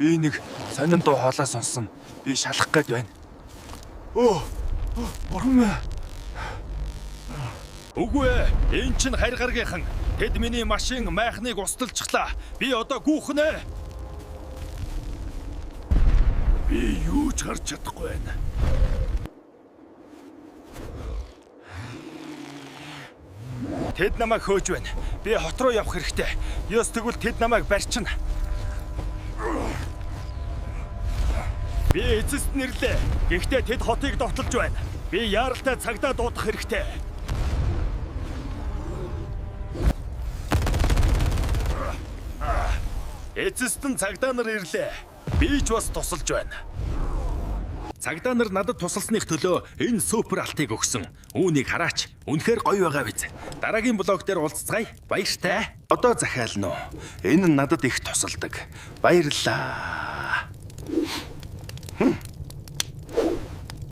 Би нэг сонин дуу хоолой сонссон. Би шалах гээд байна. Бурхан. Үгүй ээ, энэ чинь харь гаргийнхан. Тэд миний машин майхныг усталчихлаа. Би одоо гүүхнэ. Би юу ч харж чадахгүй байна. Тэд намайг хөөж байна. Би хот руу явах хэрэгтэй. Ёс тэгвэл тэд намайг барьчихна. Би эцэст нэрлээ. Гэхдээ тэд хотыг довтолж байна. Би яаралтай цагдаа дуудах хэрэгтэй. Эцэст нь цагдаа нар ирлээ. Би ч бас тусалж байна. Цагдаа нар надад тусалсных төлөө энэ супер алтыг өгсөн. Үүнийг хараач. Үнэхээр гоё байгаа биз. Дараагийн блог дээр уулзцгаая. Баяртай. Одоо захиална уу. Энэ нь надад их тусалдаг. Баярлалаа.